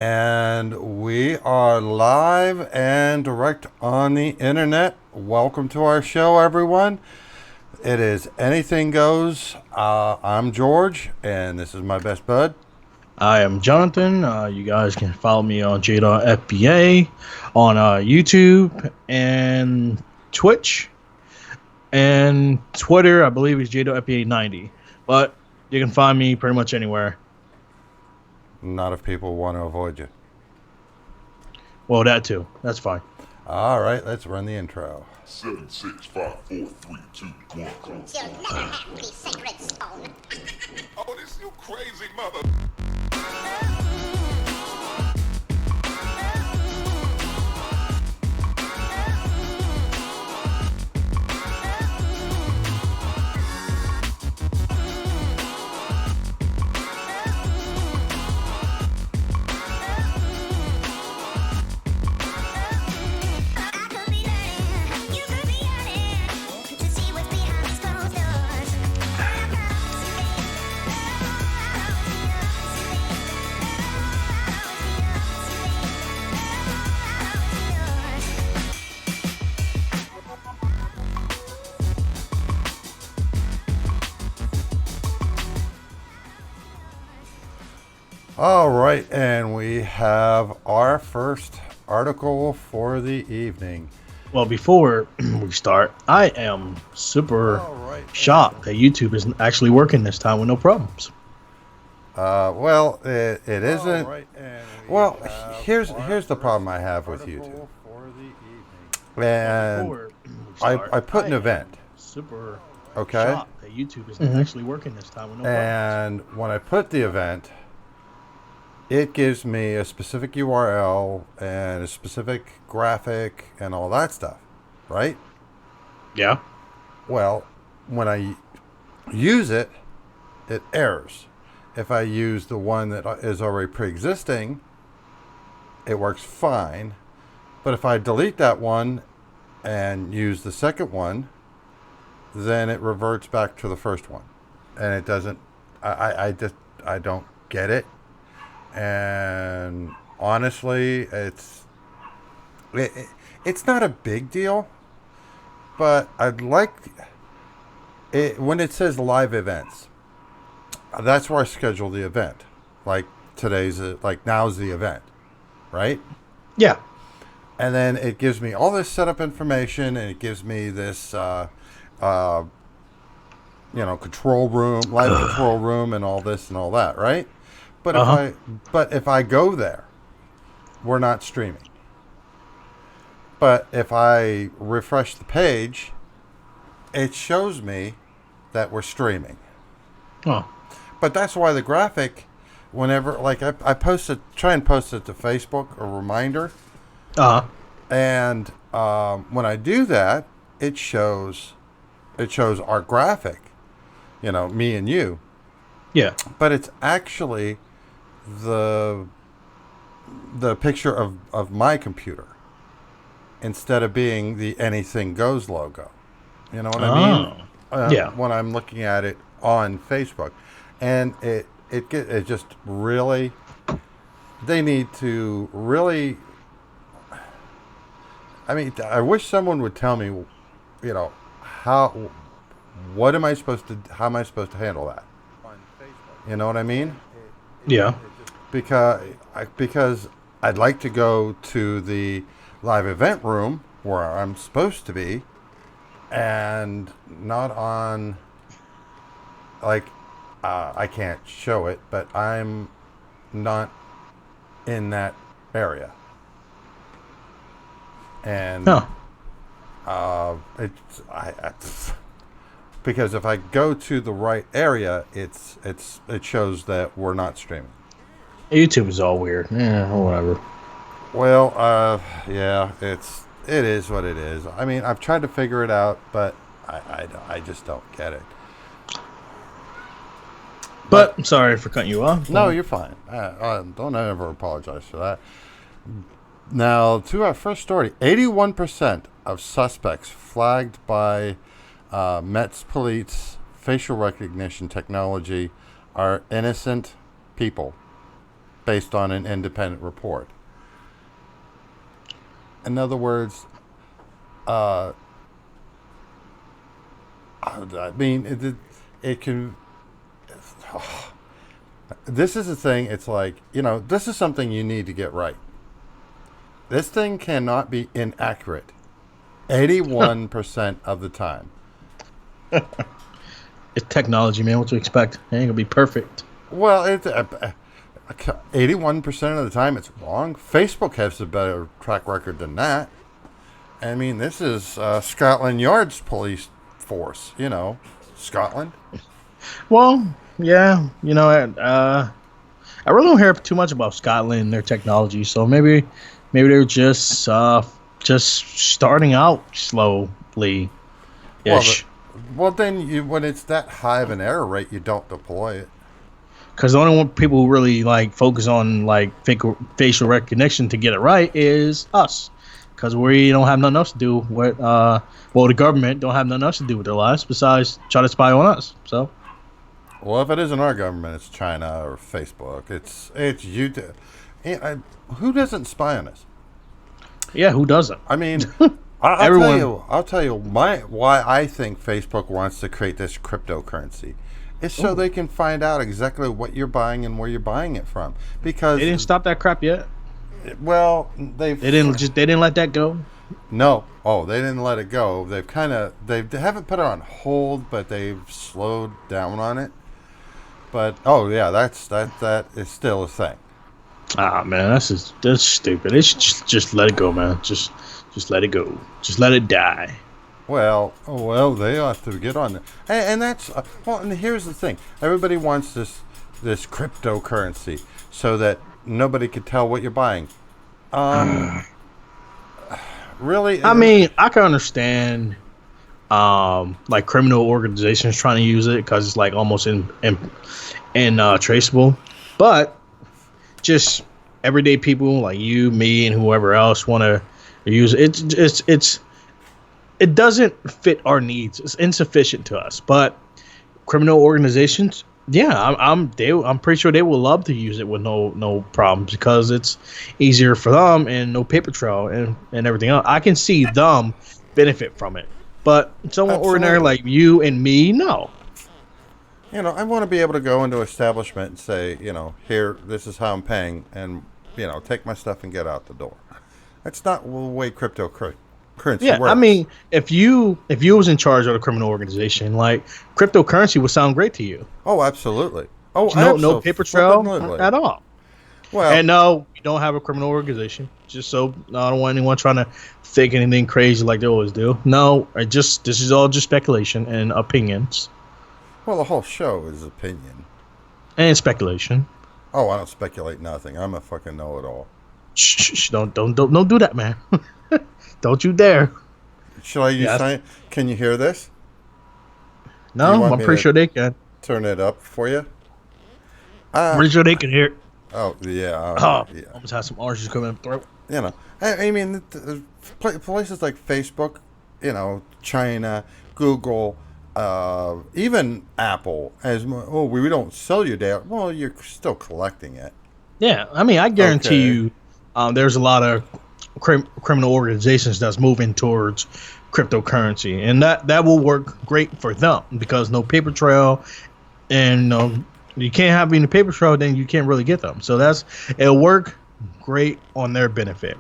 And we are live and direct on the internet. Welcome to our show, everyone. It is Anything Goes. I'm George, and this is my best bud. I am Jonathan. You guys can follow me on J.FBA on YouTube and Twitch and Twitter. I believe is J.FBA90. But you can find me pretty much anywhere. Not if people want to avoid you. Well, that too. That's fine. All right, let's run the intro. 7, 6, 5, 4, 3, 2, 1. You'll never have the sacred stone. Oh, this you crazy mother. All right, and we have our first article for the evening. Well, before we start, I am super All right. shocked that YouTube isn't actually working this time with no problems. Well, it isn't. All right, and Well, here's the problem I have with YouTube. And Before we I put an am event, Super okay? shocked that YouTube isn't actually working this time with no problems. And when I put the event, it gives me a specific URL and a specific graphic and all that stuff, right? Yeah. Well, when I use it, it errors. If I use the one that is already pre-existing, it works fine. But if I delete that one and use the second one, then it reverts back to the first one. And it doesn't, I don't get it. And honestly, it's not a big deal, but I'd like it when it says live events. That's where I schedule the event. Like now's the event, right? Yeah. And then it gives me all this setup information, and it gives me this, control room, live control room, and all this and all that, right? But if I go there, we're not streaming. But if I refresh the page, it shows me that we're streaming. Oh. But that's why the graphic, whenever I post it, try and post it to Facebook, a reminder. And when I do that, it shows our graphic, me and you. Yeah. But it's actually the picture of my computer instead of being the Anything Goes logo. You know what I mean? Yeah. When I'm looking at it on Facebook, and it just really, they need to really. I mean, I wish someone would tell me, how am I supposed to handle that? You know what I mean? Yeah. Because I'd like to go to the live event room where I'm supposed to be, and not on, I can't show it, but I'm not in that area. And because if I go to the right area, it shows that we're not streaming. YouTube is all weird. Yeah, whatever. Well, yeah, it is what it is. I mean, I've tried to figure it out, but I just don't get it. But I'm sorry for cutting you off. No, you're fine. Don't ever apologize for that. Now, to our first story, 81% of suspects flagged by Met's police facial recognition technology are innocent people. based on an independent report. In other words, I mean, it can. This is the thing. It's like, this is something you need to get right. This thing cannot be inaccurate 81% of the time. It's technology, man. What you expect? It ain't gonna be perfect. Well, it's 81% of the time it's wrong. Facebook has a better track record than that. I mean, this is Scotland Yard's police force. Scotland. Well, yeah. I really don't hear too much about Scotland and their technology. So maybe they're just starting out slowly. Ish. Well, then when it's that high of an error rate, you don't deploy it. Because the only one people who really focus on facial recognition to get it right is us. Because we don't have nothing else to do with the government don't have nothing else to do with their lives besides try to spy on us. So, well, if it isn't our government, it's China or Facebook. It's YouTube. Who doesn't spy on us? Yeah, who doesn't? I mean, I'll tell you why I think Facebook wants to create this cryptocurrency. It's so they can find out exactly what you're buying and where you're buying it from. Because they didn't stop that crap yet. Well, they didn't let that go. No, they didn't let it go. They haven't put it on hold, but they've slowed down on it. But that is still a thing. Ah, man, that's stupid. They should just let it go, man. Just let it go. Just let it die. Well, they ought to get on it. And that's and here's the thing: everybody wants this cryptocurrency so that nobody could tell what you're buying. Really? I mean, I can understand, criminal organizations trying to use it because it's almost traceable, but just everyday people like you, me, and whoever else want to use it. It doesn't fit our needs. It's insufficient to us. But criminal organizations, yeah, I'm pretty sure they will love to use it with no problems because it's easier for them and no paper trail and everything else. I can see them benefit from it, but someone ordinary like you and me, no. I want to be able to go into an establishment and say, here, this is how I'm paying, and take my stuff and get out the door. That's not the way cryptocurrency works. I mean, if you was in charge of a criminal organization, cryptocurrency would sound great to you. Oh, absolutely. No paper trail at all. Well, and no, we don't have a criminal organization. Just so I don't want anyone trying to think anything crazy like they always do. No, this is all just speculation and opinions. Well, the whole show is opinion and speculation. Oh, I don't speculate nothing. I'm a fucking know-it-all. Shh! Don't do that, man. Don't you dare. Should I use sign? Can you hear this? No, I'm pretty sure they can. Turn it up for you? I'm pretty sure they can hear it. Oh, yeah. Yeah. Almost had some oranges coming up throat. I mean, places like Facebook, China, Google, even Apple, we don't sell your data. Well, you're still collecting it. Yeah, I mean, I guarantee you there's a lot of criminal organizations that's moving towards cryptocurrency, and that will work great for them because no paper trail, and you can't have any paper trail, then you can't really get them. So it'll work great on their benefit.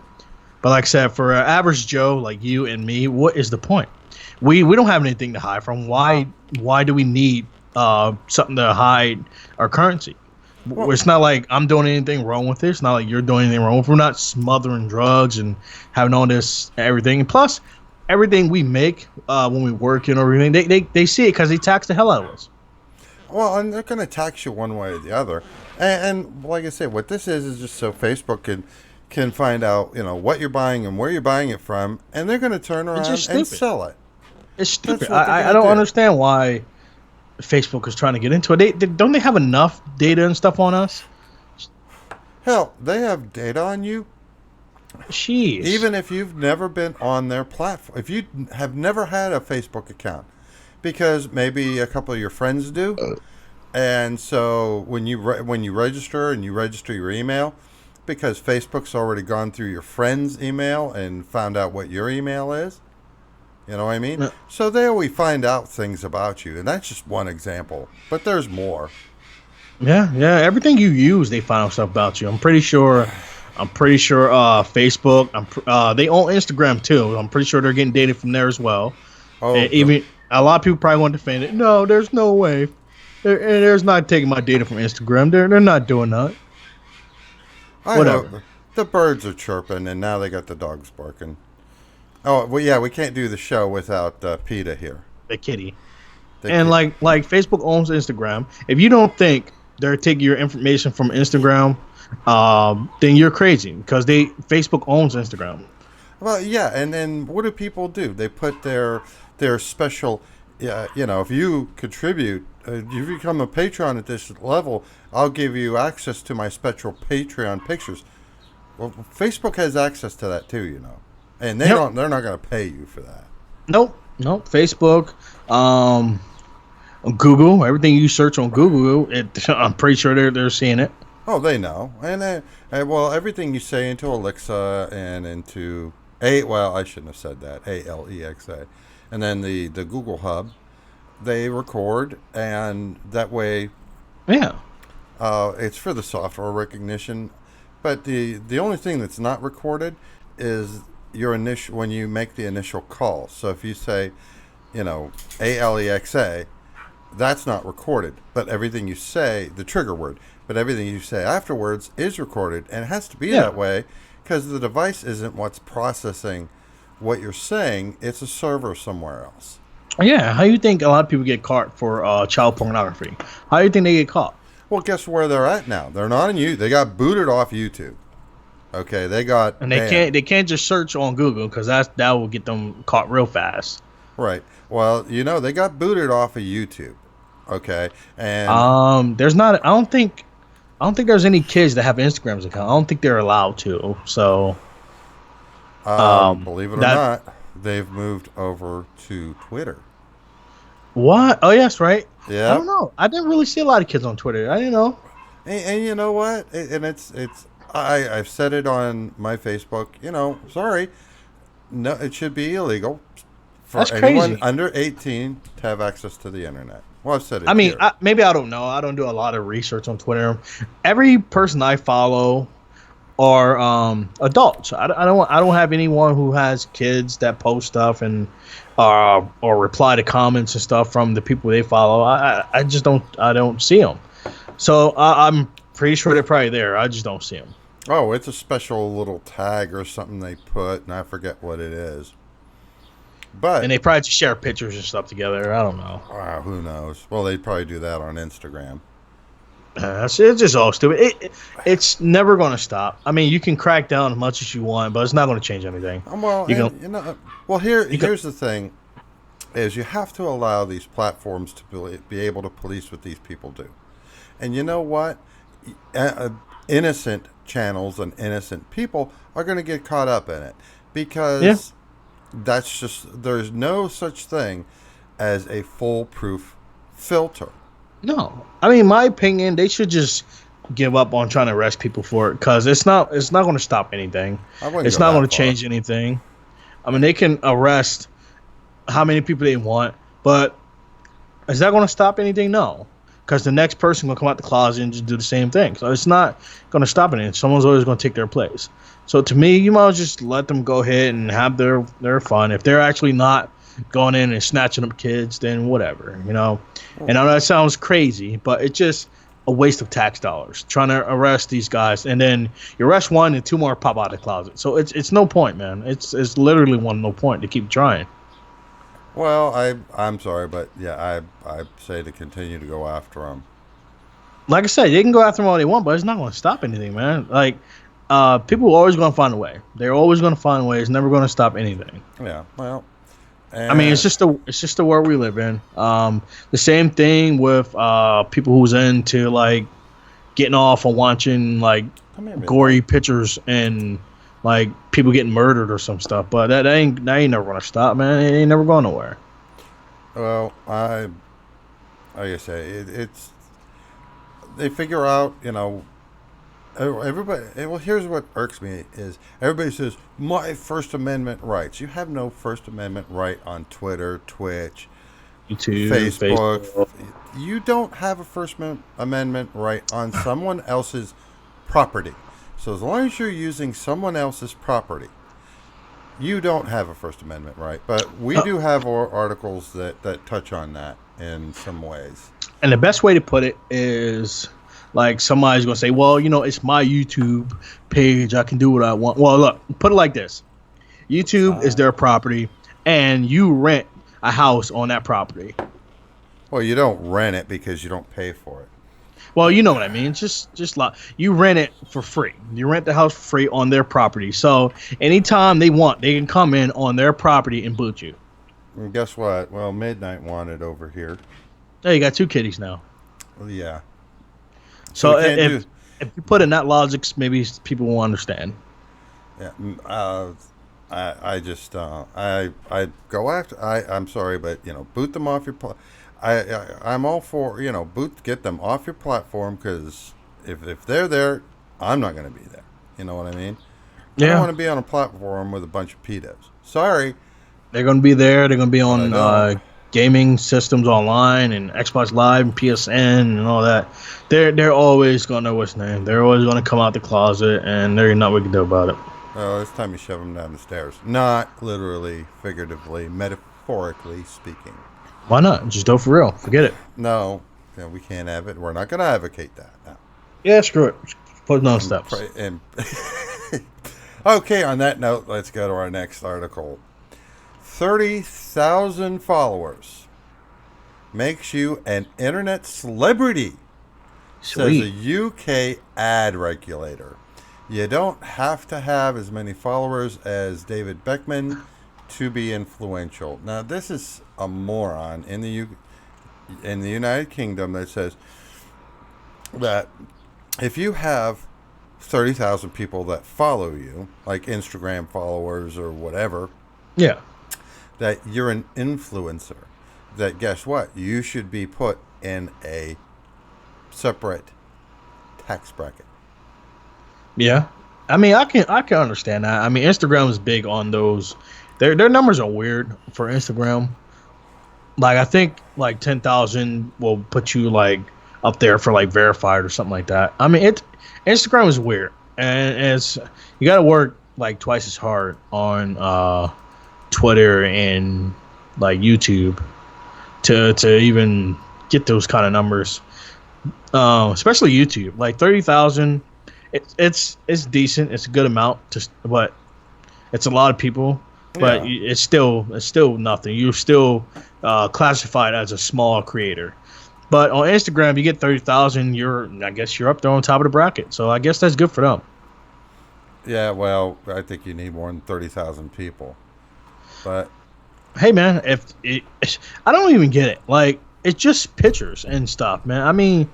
But like I said, for an average Joe like you and me, what is the point? We don't have anything to hide from. Why do we need something to hide our currency? Well, it's not like I'm doing anything wrong with it. It's not like you're doing anything wrong. We're not smothering drugs and having all this everything. And plus, everything we make when we work and everything, they see it because they tax the hell out of us. Well, and they're going to tax you one way or the other. And like I said, what this is just so Facebook can find out, what you're buying and where you're buying it from, and they're going to turn around and sell it. It's stupid. I don't understand why Facebook is trying to get into it. Don't they have enough data and stuff on us? Hell, they have data on you. Jeez. Even if you've never been on their platform, if you have never had a Facebook account, because maybe a couple of your friends do, And so when you when you register and you register your email, because Facebook's already gone through your friend's email and found out what your email is. You know what I mean? Yeah. So there we find out things about you, and that's just one example. But there's more. Yeah, yeah. Everything you use, they find out stuff about you. I'm pretty sure. Facebook. They own Instagram too. I'm pretty sure they're getting data from there as well. Oh, And even a lot of people probably want to defend it. No, there's no way. There's not taking my data from Instagram. They're not doing that. I Whatever. know. The birds are chirping, and now they got the dogs barking. Oh, well, yeah, we can't do the show without PETA here. The kitty. The And kid- like Facebook owns Instagram. If you don't think they're taking your information from Instagram, then you're crazy because Facebook owns Instagram. Well, yeah, and then what do people do? They put their special, if you contribute, if you become a patron at this level, I'll give you access to my special Patreon pictures. Well, Facebook has access to that too, and they're not going to pay you for that. Nope. Facebook, Google, everything you search on Google, I'm pretty sure they're seeing it. Oh, they know, and well, everything you say into Alexa and into I shouldn't have said that, Alexa, and then the Google Hub, they record, and that way, Yeah. it's for the software recognition. But the only thing that's not recorded is your initial when you make the initial call. So if you say, Alexa, that's not recorded. But everything you say, the trigger word, but everything you say afterwards is recorded, and it has to be that way because the device isn't what's processing what you're saying. It's a server somewhere else. Yeah. How you think a lot of people get caught for child pornography? How do you think they get caught? Well, guess where they're at now? They're not in YouTube. They got booted off YouTube. Okay, they got And they can't just search on Google because that will get them caught real fast. Right. Well, they got booted off of YouTube. Okay, and There's not. I don't think there's any kids that have Instagram's account. I don't think they're allowed to. So, believe it or not, they've moved over to Twitter. what? Oh, yes, right. Yeah. I don't know. I didn't really see a lot of kids on Twitter. I didn't know. And you know what? And it's I've said it on my Facebook. Sorry, no, it should be illegal for That's anyone crazy. under 18 to have access to the internet. Well, I've said it. I mean, here. maybe I don't know. I don't do a lot of research on Twitter. Every person I follow are adults. I don't have anyone who has kids that post stuff and or reply to comments and stuff from the people they follow. I just don't see them. So I'm pretty sure they're probably there. I just don't see them. Oh, it's a special little tag or something they put, and I forget what it is. But And they probably just share pictures and stuff together. I don't know. who knows? Well, they probably do that on Instagram. It's just all stupid. It's never going to stop. I mean, you can crack down as much as you want, but it's not going to change anything. Well, here's the thing: is you have to allow these platforms to be able to police what these people do. And you know what? Innocent channels and innocent people are going to get caught up in it because that's just there's no such thing as a foolproof filter. No, I mean, my opinion, they should just give up on trying to arrest people for it because it's not going to stop anything. It's not going to change anything. I mean, they can arrest how many people they want, but is that going to stop anything? No, because the next person will come out the closet and just do the same thing. So it's not going to stop anything. Someone's always going to take their place. So to me, you might as well just let them go ahead and have their fun. If they're actually not going in and snatching up kids, then whatever, And I know that sounds crazy, but it's just a waste of tax dollars trying to arrest these guys, and then you arrest one and two more pop out of the closet. So it's no point, man. It's literally no point to keep trying. Well, I'm sorry, but yeah, I say to continue to go after them. Like I said, they can go after them all they want, but it's not going to stop anything, man. Like people are always going to find a way. They're always going to find a way. It's never going to stop anything. Yeah, well. I mean, it's just the world we live in. The same thing with people who's into like getting off on watching like gory pictures and like people getting murdered or some stuff. But that ain't never gonna stop, man. It ain't never going nowhere. Well, like I say, they figure out, everybody. Well, here's what irks me is everybody says my First Amendment rights. You have no First Amendment right on Twitter, Twitch, YouTube, Facebook. You don't have a First Amendment right on someone else's property. So as long as you're using someone else's property, you don't have a First Amendment right. But we do have articles that touch on that in some ways. And the best way to put it is, like, somebody's going to say, well, it's my YouTube page. I can do what I want. Well, look, put it like this. YouTube is their property, and you rent a house on that property. Well, you don't rent it because you don't pay for it. Well, you know what I mean. Just like you rent it for free. You rent the house for free on their property. So anytime they want, they can come in on their property and boot you. And guess what? Well, Midnight wanted over here. Hey, you got 2 kitties now. Well, yeah. So if you put in that logic, maybe people will understand. Yeah. I just I go after. I'm sorry, but boot them off your. I'm all for get them off your platform, because if they're there, I'm not going to be there. You know what I mean? I don't want to be on a platform with a bunch of pedos. Sorry. They're going to be there. They're going to be on gaming systems online and Xbox Live and PSN and all that. They're always going to know what's name. They're always going to come out the closet, and there's not what we can do about it. Well, it's time you shove them down the stairs. Not literally, figuratively, metaphorically speaking. Why not? Just do it for real. Forget it. No, we can't have it. We're not going to advocate that. No. Yeah, screw it. Put it on steps. Okay, on that note, let's go to our next article. 30,000 followers makes you an internet celebrity, Sweet. says a UK ad regulator. You don't have to have as many followers as David Beckman to be influential. Now, this is a moron in the United Kingdom that says that if you have 30,000 people that follow you, like Instagram followers or whatever, Yeah. that you're an influencer. That guess what? You should be put in a separate tax bracket. Yeah. I mean, I can understand that. I mean, Instagram is big on those. Their numbers are weird for Instagram. Like, I think like 10,000 will put you like up there for like verified or something like that. I mean, Instagram is weird, and you got to work like twice as hard on Twitter and like YouTube to even get those kind of numbers. Especially YouTube, like 30,000. It's decent. It's a good amount, but it's a lot of people. But it's still nothing. You're still classified as a small creator. But on Instagram, you get 30,000. I guess you're up there on top of the bracket. So I guess that's good for them. Yeah, well, I think you need more than 30,000 people. But hey, man, I don't even get it. Like, it's just pictures and stuff, man. I mean,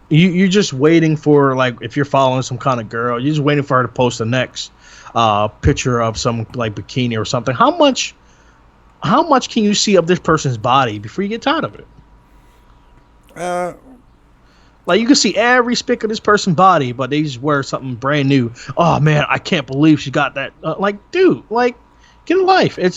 you're just waiting for, like, if you're following some kind of girl, you're just waiting for her to post the next picture of some like bikini or something. How much can you see of this person's body before you get tired of it? Like, you can see every spick of this person's body, but they just wear something brand new. Oh man, I can't believe she got that. Like, dude, like, get a life. It's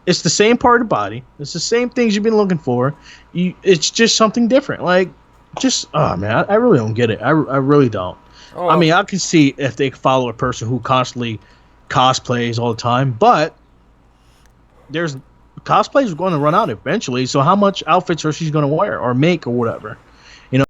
the same part of the body. It's the same things you've been looking for. It's just something different. Like, just man, I really don't get it. I really don't. Oh. I mean, I can see if they follow a person who constantly cosplays all the time, but cosplays are going to run out eventually. So how much outfits are she going to wear or make or whatever?